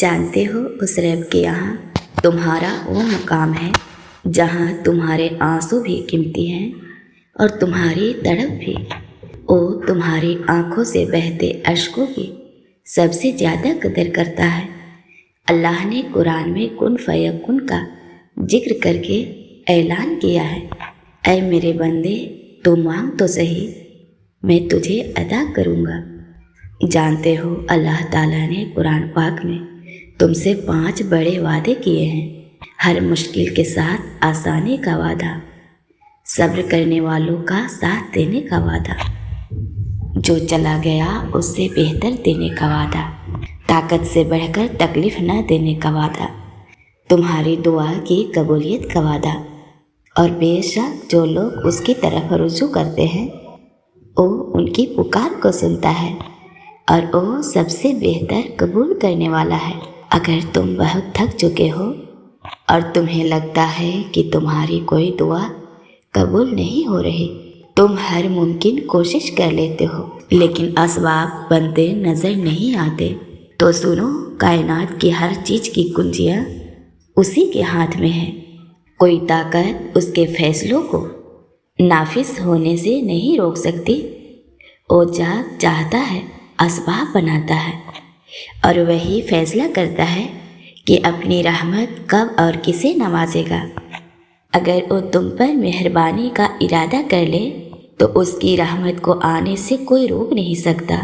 جانتے ہو اس رب کے یہاں تمہارا وہ مقام ہے جہاں تمہارے آنسو بھی قیمتی ہیں اور تمہاری تڑپ بھی۔ وہ تمہاری آنکھوں سے بہتے اشکوں کی سب سے زیادہ قدر کرتا ہے۔ اللہ نے قرآن میں کن فیکن کا ذکر کر کے اعلان کیا ہے، اے میرے بندے تو مانگ تو صحیح، میں تجھے عطا کروں گا۔ جانتے ہو اللہ تعالیٰ نے قرآن پاک میں تم سے 5 بڑے وعدے کیے ہیں۔ ہر مشکل کے ساتھ آسانی کا وعدہ، صبر کرنے والوں کا ساتھ دینے کا وعدہ، جو چلا گیا اس سے بہتر دینے کا وعدہ، طاقت سے بڑھ کر تکلیف نہ دینے کا وعدہ، تمہاری دعا کی قبولیت کا وعدہ، اور بے شک جو لوگ اس کی طرف رجوع کرتے ہیں وہ ان کی پکار کو سنتا ہے اور وہ سب سے بہتر قبول کرنے والا ہے۔ اگر تم بہت تھک چکے ہو اور تمہیں لگتا ہے کہ تمہاری کوئی دعا قبول نہیں ہو رہی، تم ہر ممکن کوشش کر لیتے ہو لیکن اسباب بنتے نظر نہیں آتے، تو سنو، کائنات کی ہر چیز کی کنجیاں اسی کے ہاتھ میں ہے۔ کوئی طاقت اس کے فیصلوں کو نافذ ہونے سے نہیں روک سکتی۔ وہ جب چاہتا ہے اسباب بناتا ہے اور وہی فیصلہ کرتا ہے کہ اپنی رحمت کب اور کسے نوازے گا۔ اگر وہ تم پر مہربانی کا ارادہ کر لے تو اس کی رحمت کو آنے سے کوئی روک نہیں سکتا۔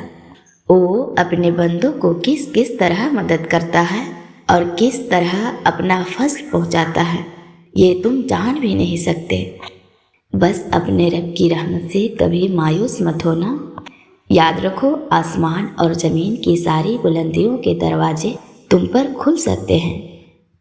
وہ اپنے بندوں کو کس طرح مدد کرتا ہے اور کس طرح اپنا فضل پہنچاتا ہے یہ تم جان بھی نہیں سکتے۔ بس اپنے رب کی رحمت سے کبھی مایوس مت ہونا۔ یاد رکھو، آسمان اور زمین کی ساری بلندیوں کے دروازے تم پر کھل سکتے ہیں۔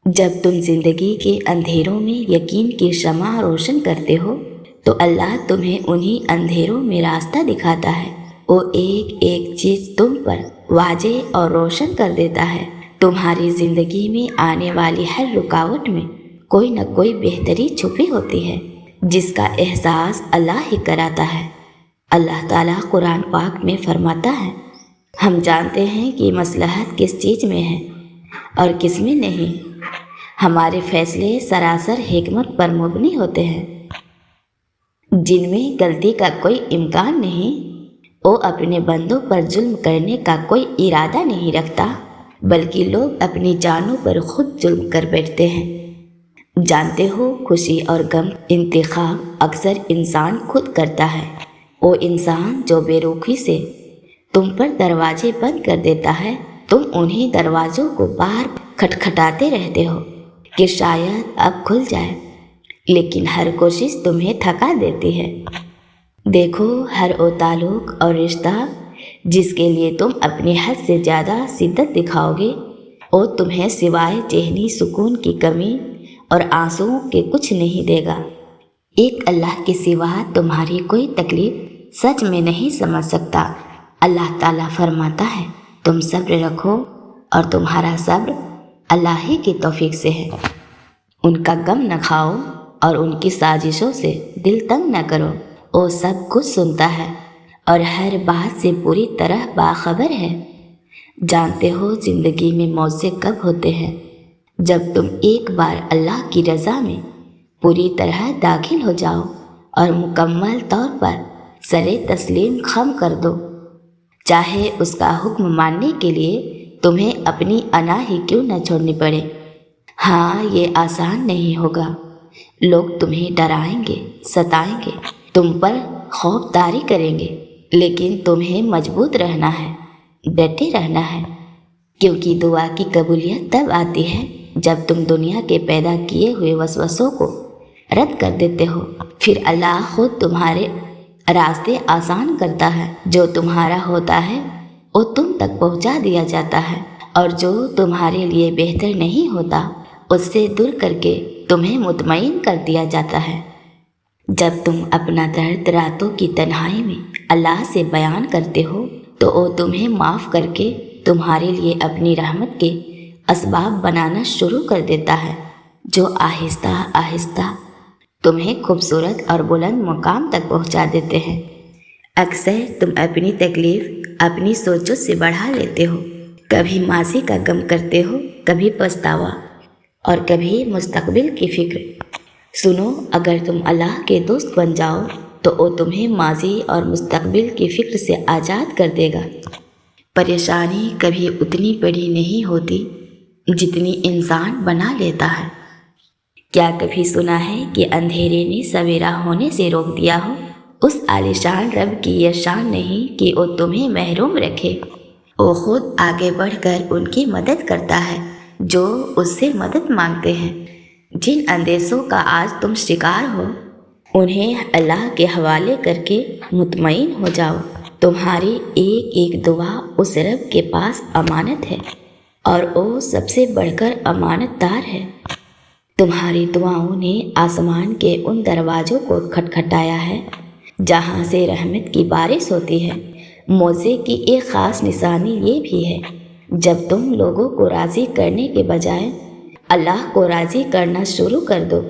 جب تم زندگی کے اندھیروں میں یقین کی شمع روشن کرتے ہو تو اللہ تمہیں انہی اندھیروں میں راستہ دکھاتا ہے۔ وہ ایک ایک چیز تم پر واضح اور روشن کر دیتا ہے۔ تمہاری زندگی میں آنے والی ہر رکاوٹ میں کوئی نہ کوئی بہتری چھپی ہوتی ہے جس کا احساس اللہ ہی کراتا ہے۔ اللہ تعالیٰ قرآن پاک میں فرماتا ہے، ہم جانتے ہیں کہ مصلحت کس چیز میں ہے اور کس میں نہیں، ہمارے فیصلے سراسر حکمت پر مبنی ہوتے ہیں، جن میں غلطی کا کوئی امکان نہیں۔ وہ اپنے بندوں پر ظلم کرنے کا کوئی ارادہ نہیں رکھتا، بلکہ لوگ اپنی جانوں پر خود ظلم کر بیٹھتے ہیں۔ جانتے ہو، خوشی اور غم انتخاب اکثر انسان خود کرتا ہے۔ وہ انسان جو بے رخی سے تم پر دروازے بند کر دیتا ہے، تم انہی دروازوں کو بار کھٹکھٹاتے رہتے ہو کہ شاید اب کھل جائے، لیکن ہر کوشش تمہیں تھکا دیتی ہے۔ دیکھو، ہر وہ تعلق اور رشتہ جس کے لیے تم اپنی حد سے زیادہ شدت دکھاؤ گے، وہ تمہیں سوائے ذہنی سکون کی کمی اور آنسوؤں کے کچھ نہیں دے گا۔ ایک اللہ کے سوا تمہاری کوئی تکلیف سچ میں نہیں سمجھ سکتا۔ اللہ تعالیٰ فرماتا ہے، تم صبر رکھو اور تمہارا صبر اللہ ہی کی توفیق سے ہے۔ ان کا غم نہ کھاؤ اور ان کی سازشوں سے دل تنگ نہ کرو۔ وہ سب کچھ سنتا ہے اور ہر بات سے پوری طرح باخبر ہے۔ جانتے ہو زندگی میں موزے کب ہوتے ہیں؟ جب تم ایک بار اللہ کی رضا میں پوری طرح داخل ہو جاؤ اور مکمل طور پر سرے تسلیم خم کر دو، چاہے اس کا حکم ماننے کے لیے تمہیں اپنی انا ہی کیوں نہ چھوڑنی پڑے۔ ہاں، یہ آسان نہیں ہوگا، لوگ تمہیں ڈرائیں گے، ستائیں گے، تم پر خوف طاری کریں گے، لیکن تمہیں مضبوط رہنا ہے، ڈٹے رہنا ہے، کیونکہ دعا کی قبولیت تب آتی ہے جب تم دنیا کے پیدا کیے ہوئے وسوسوں کو رد کر دیتے ہو۔ پھر اللہ خود تمہارے راستے آسان کرتا ہے۔ جو تمہارا ہوتا ہے وہ تم تک پہنچا دیا جاتا ہے، اور جو تمہارے لیے بہتر نہیں ہوتا اس سے دور کر کے تمہیں مطمئن کر دیا جاتا ہے۔ جب تم اپنا درد راتوں کی تنہائی میں اللہ سے بیان کرتے ہو تو وہ تمہیں معاف کر کے تمہارے لیے اپنی رحمت کے اسباب بنانا شروع کر دیتا ہے، جو آہستہ آہستہ تمہیں خوبصورت اور بلند مقام تک پہنچا دیتے ہیں۔ اکثر تم اپنی تکلیف اپنی سوچوں سے بڑھا لیتے ہو کبھی ماضی کا غم کرتے ہو، کبھی پچھتاوا اور کبھی مستقبل کی فکر۔ سنو، اگر تم اللہ کے دوست بن جاؤ تو وہ تمہیں ماضی اور مستقبل کی فکر سے آزاد کر دے گا۔ پریشانی کبھی اتنی بڑی نہیں ہوتی جتنی انسان بنا لیتا ہے۔ کیا کبھی سنا ہے کہ اندھیرے نے سویرا ہونے سے روک دیا ہو؟ اس عالیشان رب کی یہ شان نہیں کہ وہ تمہیں محروم رکھے، وہ خود آگے بڑھ کر ان کی مدد کرتا ہے جو اس سے مدد مانگتے ہیں۔ جن اندیشوں کا آج تم شکار ہو انہیں اللہ کے حوالے کر کے مطمئن ہو جاؤ۔ تمہاری ایک ایک دعا اس رب کے پاس امانت ہے اور وہ سب سے بڑھ کر امانت دار ہے۔ تمہاری دعاؤں نے آسمان کے ان دروازوں کو کھٹکھٹایا ہے جہاں سے رحمت کی بارش ہوتی ہے۔ معجزے کی ایک خاص نشانی یہ بھی ہے، جب تم لوگوں کو راضی کرنے کے بجائے اللہ کو راضی کرنا شروع کر دو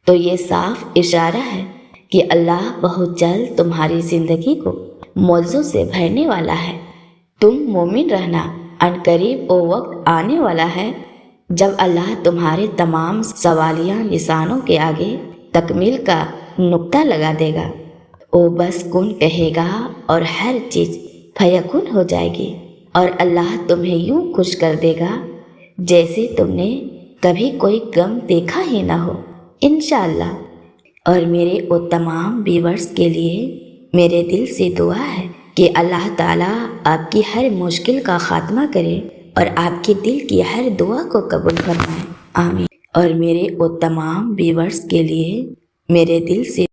تو یہ صاف اشارہ ہے کہ اللہ بہت جلد تمہاری زندگی کو معجزوں سے بھرنے والا ہے۔ تم مومن رہنا، عنقریب وہ وقت آنے والا ہے جب اللہ تمہارے تمام سوالیہ نشانوں کے آگے تکمیل کا نقطہ لگا دے گا۔ وہ بس کن کہے گا اور ہر چیز فیکن ہو جائے گی، اور اللہ تمہیں یوں خوش کر دے گا جیسے تم نے کبھی کوئی غم دیکھا ہی نہ ہو، انشاءاللہ۔ اور میرے وہ تمام ویورز کے لیے میرے دل سے دعا ہے کہ اللہ تعالیٰ آپ کی ہر مشکل کا خاتمہ کرے اور آپ کے دل کی ہر دعا کو قبول فرمائے، آمین۔ اور میرے وہ تمام ویورز کے لیے میرے دل سے